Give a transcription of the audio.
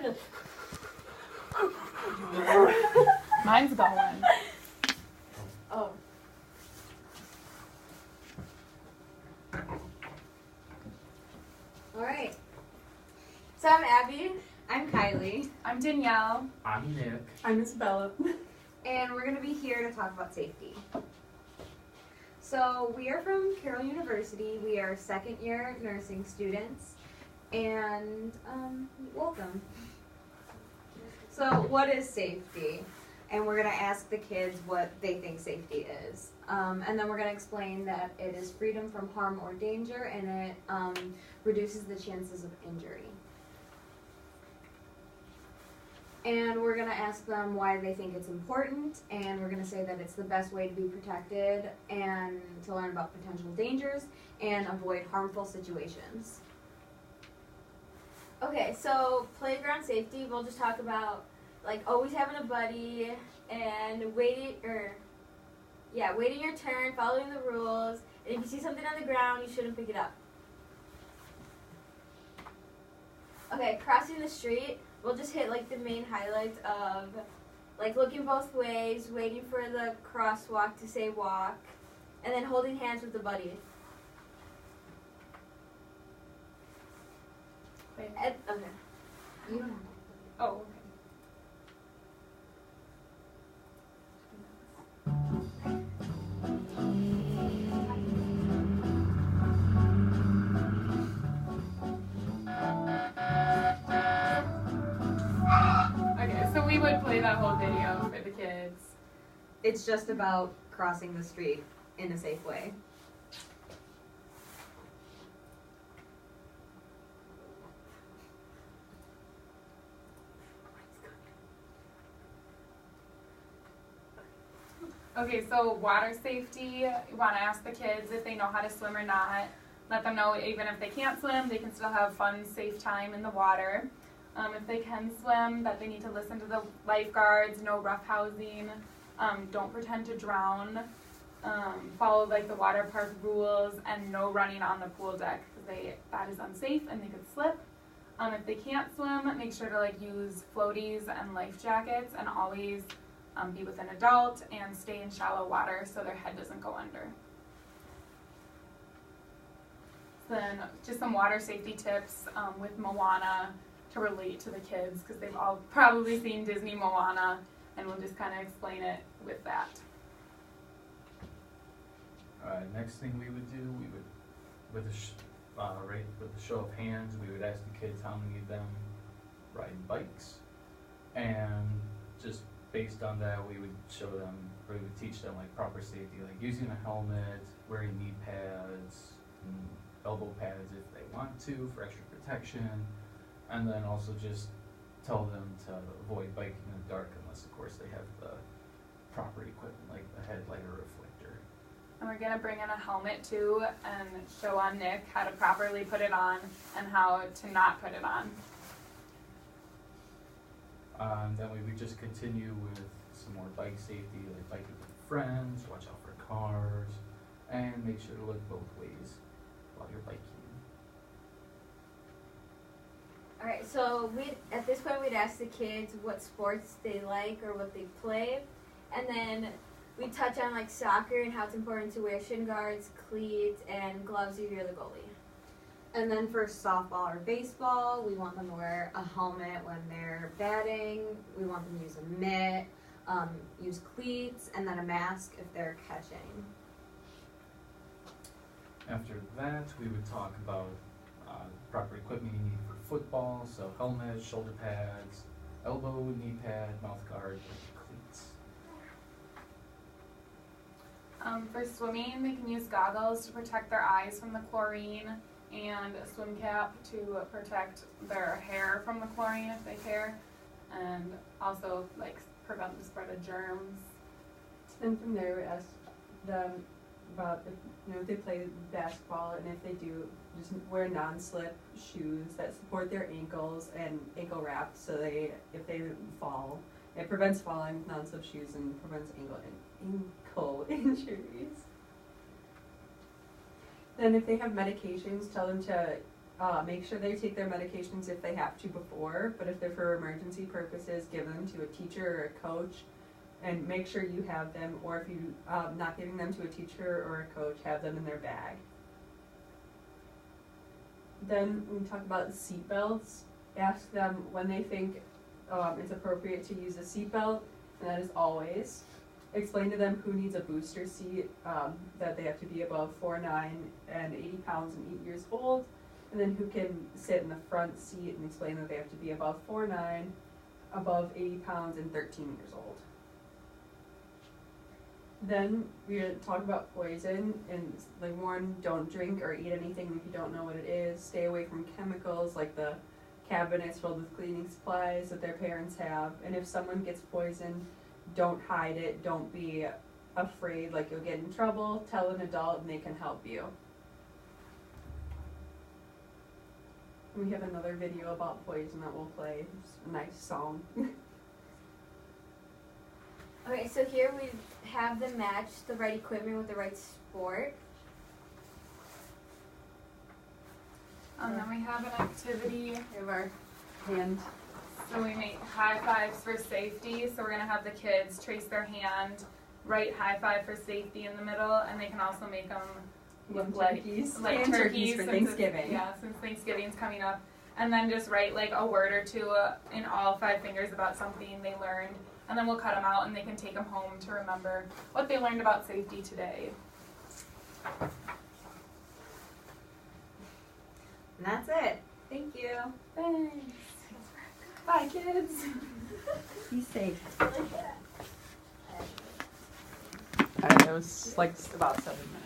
to. Mine's going. Oh. All right. So I'm Abby. I'm Kylie. I'm Danielle. I'm Nick. I'm Isabella. And we're going to be here to talk about safety. So we are from Carroll University. We are second year nursing students. And welcome. So what is safety? And we're going to ask the kids what they think safety is. And then we're going to explain that it is freedom from harm or danger, and it reduces the chances of injury. And we're going to ask them why they think it's important, and we're going to say that it's the best way to be protected and to learn about potential dangers and avoid harmful situations. Okay, so playground safety, we'll just talk about like always having a buddy and waiting your turn, following the rules, and if you see something on the ground, you shouldn't pick it up. Okay, crossing the street, we'll just hit like the main highlights of like looking both ways, waiting for the crosswalk to say walk, and then holding hands with the buddy. Wait. Okay. Oh, okay. Okay, so we would play that whole video for the kids. It's just about crossing the street in a safe way. Okay, so water safety, you want to ask the kids if they know how to swim or not. Let them know even if they can't swim, they can still have fun, safe time in the water. If they can swim, that they need to listen to the lifeguards, no roughhousing, don't pretend to drown, follow like the water park rules, and no running on the pool deck because that is unsafe and they could slip. If they can't swim, make sure to like use floaties and life jackets, and always be with an adult and stay in shallow water so their head doesn't go under. Then just some water safety tips with Moana to relate to the kids, because they've all probably seen Disney Moana, and we'll just kind of explain it with that. Next thing we would do, with a show of hands, we would ask the kids how many of them ride bikes, and just based on that, we would teach them like proper safety, like using a helmet, wearing knee pads, and elbow pads if they want to for extra protection, and then also just tell them to avoid biking in the dark unless, of course, they have the proper equipment like the headlight or reflector. And we're gonna bring in a helmet too and show on Nick how to properly put it on and how to not put it on. Then we would just continue with some more bike safety, like biking with friends, watch out for cars, and make sure to look both ways while you're biking. Alright, so at this point we'd ask the kids what sports they like or what they play, and then we touch on like soccer and how it's important to wear shin guards, cleats, and gloves if you're the goalie. And then for softball or baseball, we want them to wear a helmet when they're batting. We want them to use a mitt, use cleats, and then a mask if they're catching. After that, we would talk about proper equipment you need for football, so helmets, shoulder pads, elbow, knee pad, mouth guard, and cleats. For swimming, they can use goggles to protect their eyes from the chlorine, and a swim cap to protect their hair from the chlorine if they care, and also like prevent the spread of germs. And from there, we ask them about if they play basketball, and if they do, just wear non-slip shoes that support their ankles and ankle wraps, so if they fall, it prevents falling with non-slip shoes and prevents ankle injuries. Then if they have medications, tell them to Make sure they take their medications if they have to before, but if they're for emergency purposes, give them to a teacher or a coach, and make sure you have them, or if you not giving them to a teacher or a coach, have them in their bag. Then we talk about seat belts. Ask them when they think it's appropriate to use a seat belt, and that is always. Explain to them who needs a booster seat, that they have to be above 4'9" and 80 pounds and 8 years old, and then who can sit in the front seat, and explain that they have to be above 4'9", above 80 pounds and 13 years old. Then we're going to talk about poison, and like warn, don't drink or eat anything if you don't know what it is. Stay away from chemicals like the cabinets filled with cleaning supplies that their parents have. And if someone gets poisoned, don't hide it. Don't be afraid like you'll get in trouble. Tell an adult and they can help you. We have another video about poison that we'll play. It's a nice song. Okay, so here we have them match the right equipment with the right sport. Then we have an activity. We have our hand. So we make high fives for safety. So we're going to have the kids trace their hand, write high five for safety in the middle, and they can also make them look like turkeys. like and turkeys for since Thanksgiving. Yeah, since Thanksgiving's coming up. And then just write like a word or two in all 5 fingers about something they learned. And then we'll cut them out and they can take them home to remember what they learned about safety today. And that's it. Thank you. Thanks. Bye, kids. Be safe. Like that. Alright, it was like about 7 minutes.